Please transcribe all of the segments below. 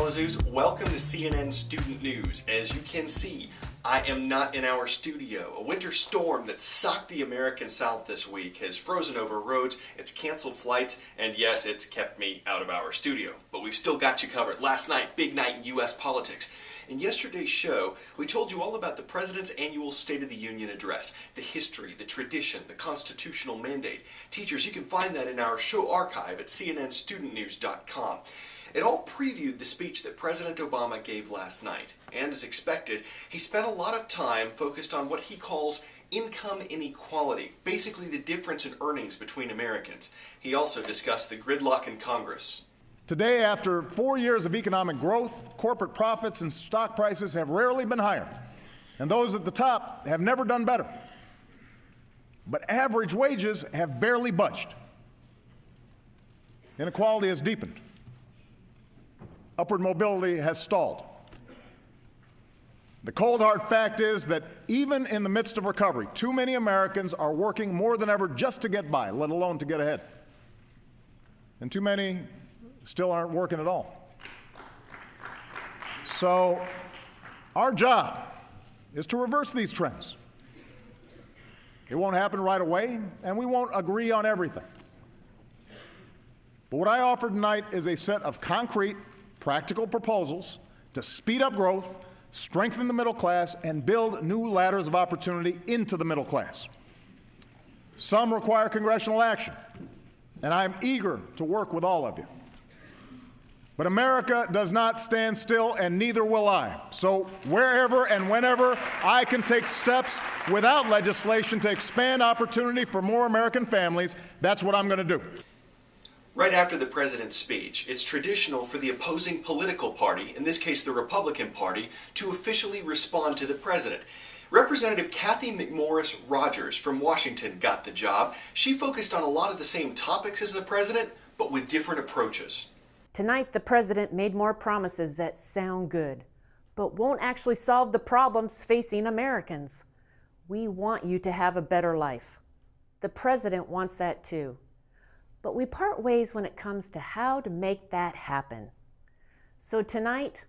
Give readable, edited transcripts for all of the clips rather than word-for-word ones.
Kalamazoo's. Welcome to CNN Student News. As you can see, I am not in our studio. A winter storm that socked the American South this week has frozen over roads, it's canceled flights, and yes, it's kept me out of our studio. But we've still got you covered. Last night, big night in U.S. politics. In yesterday's show, we told you all about the President's annual State of the Union address, the history, the tradition, the constitutional mandate. Teachers, you can find that in our show archive at cnnstudentnews.com. It all previewed the speech that President Obama gave last night, and as expected, he spent a lot of time focused on what he calls income inequality, basically the difference in earnings between Americans. He also discussed the gridlock in Congress. Today, after 4 years of economic growth, corporate profits and stock prices have rarely been higher, and those at the top have never done better. But average wages have barely budged. Inequality has deepened. Upward mobility has stalled. The cold hard fact is that even in the midst of recovery, too many Americans are working more than ever just to get by, let alone to get ahead. And too many still aren't working at all. So our job is to reverse these trends. It won't happen right away, and we won't agree on everything. But what I offer tonight is a set of concrete, practical proposals to speed up growth, strengthen the middle class, and build new ladders of opportunity into the middle class. Some require congressional action, and I'm eager to work with all of you. But America does not stand still, and neither will I. So wherever and whenever I can take steps without legislation to expand opportunity for more American families, that's what I'm going to do. Right after the president's speech, it's traditional for the opposing political party, in this case the Republican Party, to officially respond to the president. Representative Kathy McMorris Rogers from Washington got the job. She focused on a lot of the same topics as the president, but with different approaches. Tonight, the president made more promises that sound good, but won't actually solve the problems facing Americans. We want you to have a better life. The president wants that too. But we part ways when it comes to how to make that happen. So tonight,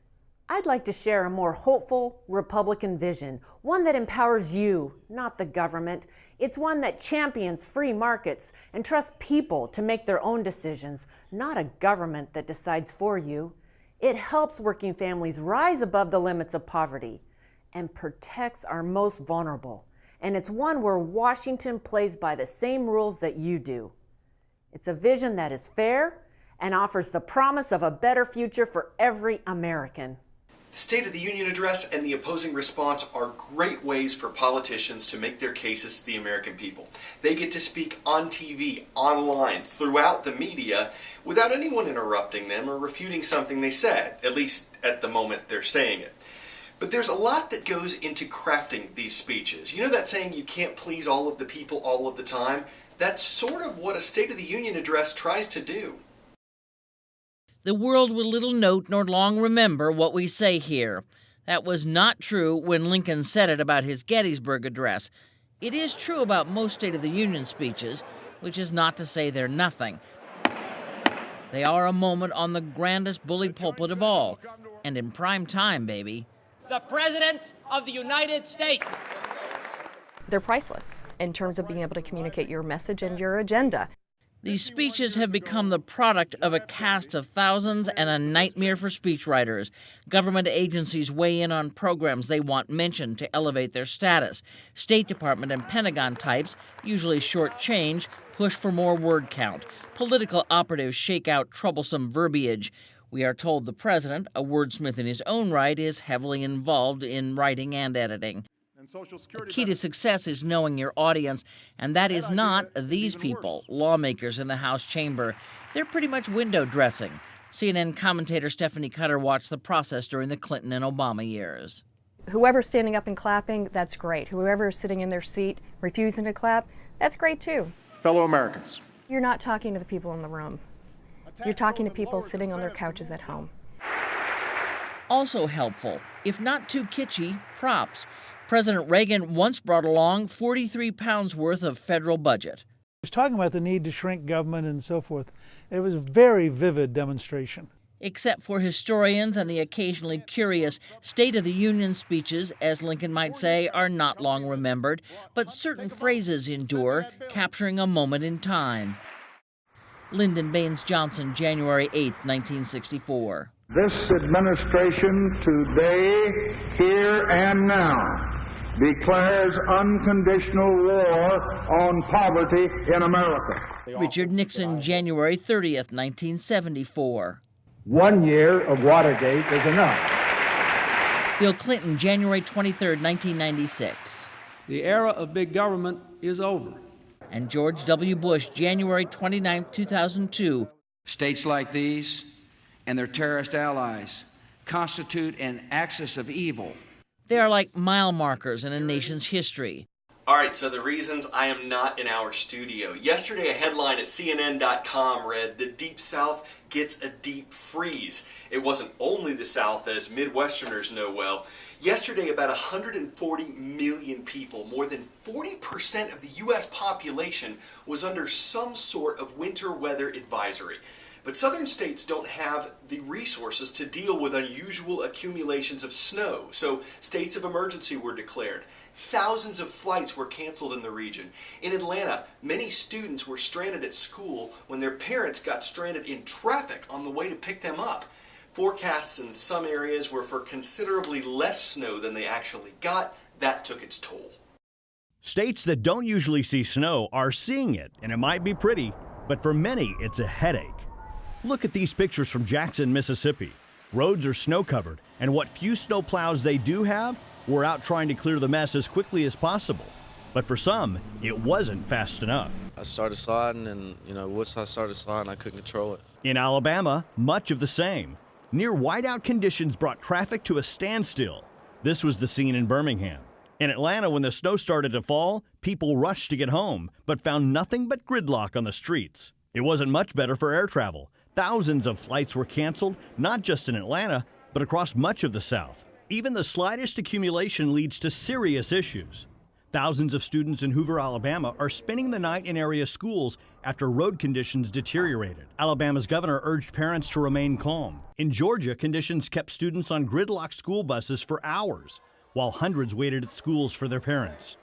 I'd like to share a more hopeful Republican vision, one that empowers you, not the government. It's one that champions free markets and trusts people to make their own decisions, not a government that decides for you. It helps working families rise above the limits of poverty and protects our most vulnerable. And it's one where Washington plays by the same rules that you do. It's a vision that is fair and offers the promise of a better future for every American. The State of the Union address and the opposing response are great ways for politicians to make their cases to the American people. They get to speak on TV, online, throughout the media, without anyone interrupting them or refuting something they said, at least at the moment they're saying it. But there's a lot that goes into crafting these speeches. You know that saying, you can't please all of the people all of the time? That's sort of what a State of the Union address tries to do. The world will little note nor long remember what we say here. That was not true when Lincoln said it about his Gettysburg Address. It is true about most State of the Union speeches, which is not to say they're nothing. They are a moment on the grandest bully pulpit of all, and in prime time, baby. The President of the United States. They're priceless in terms of being able to communicate your message and your agenda. These speeches have become the product of a cast of thousands and a nightmare for speechwriters. Government agencies weigh in on programs they want mentioned to elevate their status. State Department and Pentagon types, usually short change, push for more word count. Political operatives shake out troublesome verbiage. We are told the president, a wordsmith in his own right, is heavily involved in writing and editing. The key to success is knowing your audience, and that is not these people, lawmakers in the House chamber. They're pretty much window dressing. CNN commentator Stephanie Cutter watched the process during the Clinton and Obama years. Whoever's standing up and clapping, that's great. Whoever's sitting in their seat refusing to clap, that's great too. Fellow Americans, You're not talking to the people in the room. You're talking to people sitting on their couches at home. Also helpful, if not too kitschy, props. President Reagan once brought along 43 pounds worth of federal budget. He was talking about the need to shrink government and so forth. It was a very vivid demonstration. Except for historians and the occasionally curious State of the Union speeches, as Lincoln might say, are not long remembered, but certain phrases endure, capturing a moment in time. Lyndon Baines Johnson, January 8, 1964. This administration today, here and now, declares unconditional war on poverty in America. Richard Nixon, January 30th, 1974. 1 year of Watergate is enough. Bill Clinton, January 23, 1996. The era of big government is over. And George W. Bush, January 29, 2002. States like these and their terrorist allies constitute an axis of evil. They are like mile markers in a nation's history. All right, so the reasons I am not in our studio. Yesterday, a headline at CNN.com read, "The Deep South gets a deep freeze." It wasn't only the South, as Midwesterners know well. Yesterday, about 140 million people, more than 40% of the U.S. population, was under some sort of winter weather advisory. But southern states don't have the resources to deal with unusual accumulations of snow, so states of emergency were declared. Thousands of flights were canceled in the region. In Atlanta, many students were stranded at school when their parents got stranded in traffic on the way to pick them up. Forecasts in some areas were for considerably less snow than they actually got. That took its toll. States that don't usually see snow are seeing it, and it might be pretty, but for many, it's a headache. Look at these pictures from Jackson, Mississippi. Roads are snow-covered, and what few snow plows they do have, we're out trying to clear the mess as quickly as possible. But for some, it wasn't fast enough. I started sliding, and once I started sliding, I couldn't control it. In Alabama, much of the same. Near whiteout conditions brought traffic to a standstill. This was the scene in Birmingham. In Atlanta, when the snow started to fall, people rushed to get home, but found nothing but gridlock on the streets. It wasn't much better for air travel. Thousands of flights were canceled, not just in Atlanta, but across much of the South. Even the slightest accumulation leads to serious issues. Thousands of students in Hoover, Alabama are spending the night in area schools after road conditions deteriorated. Alabama's governor urged parents to remain calm. In Georgia, conditions kept students on gridlocked school buses for hours, while hundreds waited at schools for their parents.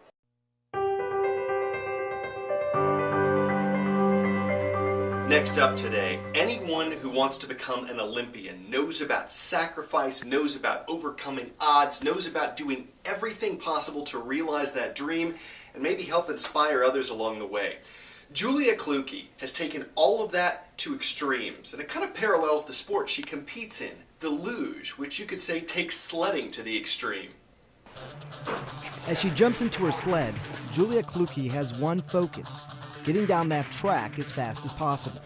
Next up today, anyone who wants to become an Olympian knows about sacrifice, knows about overcoming odds, knows about doing everything possible to realize that dream and maybe help inspire others along the way. Julia Kluge has taken all of that to extremes, and it kind of parallels the sport she competes in, the luge, which you could say takes sledding to the extreme. As she jumps into her sled, Julia Kluge has one focus: getting down that track as fast as possible.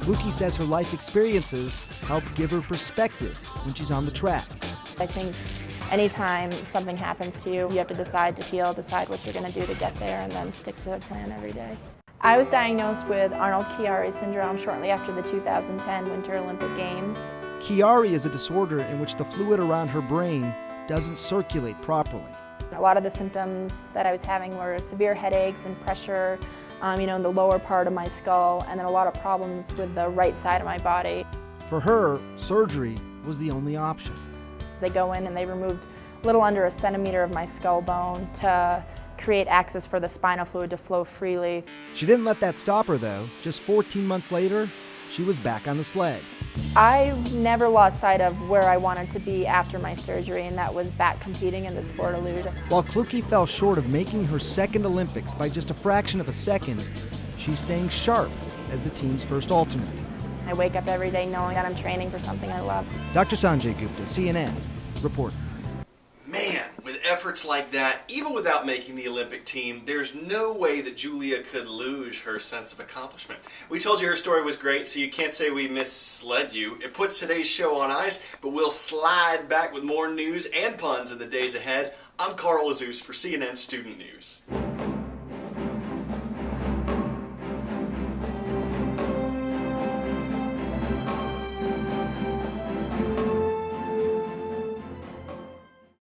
Kluge says her life experiences help give her perspective when she's on the track. I think anytime something happens to you, you have to decide what you're going to do to get there, and then stick to a plan every day. I was diagnosed with Arnold-Chiari syndrome shortly after the 2010 Winter Olympic Games. Chiari is a disorder in which the fluid around her brain doesn't circulate properly. A lot of the symptoms that I was having were severe headaches and pressure, in the lower part of my skull, and then a lot of problems with the right side of my body. For her, surgery was the only option. They go in and they removed a little under 1 centimeter of my skull bone to create access for the spinal fluid to flow freely. She didn't let that stop her, though. Just 14 months later, she was back on the sled. I never lost sight of where I wanted to be after my surgery, and that was back competing in the sport of luge. While Kluge fell short of making her second Olympics by just a fraction of a second, she's staying sharp as the team's first alternate. I wake up every day knowing that I'm training for something I love. Dr. Sanjay Gupta, CNN, reporter. Man, with efforts like that, even without making the Olympic team, there's no way that Julia could lose her sense of accomplishment. We told you her story was great, so you can't say we misled you. It puts today's show on ice, but we'll slide back with more news and puns in the days ahead. I'm Carl Azus for CNN Student News.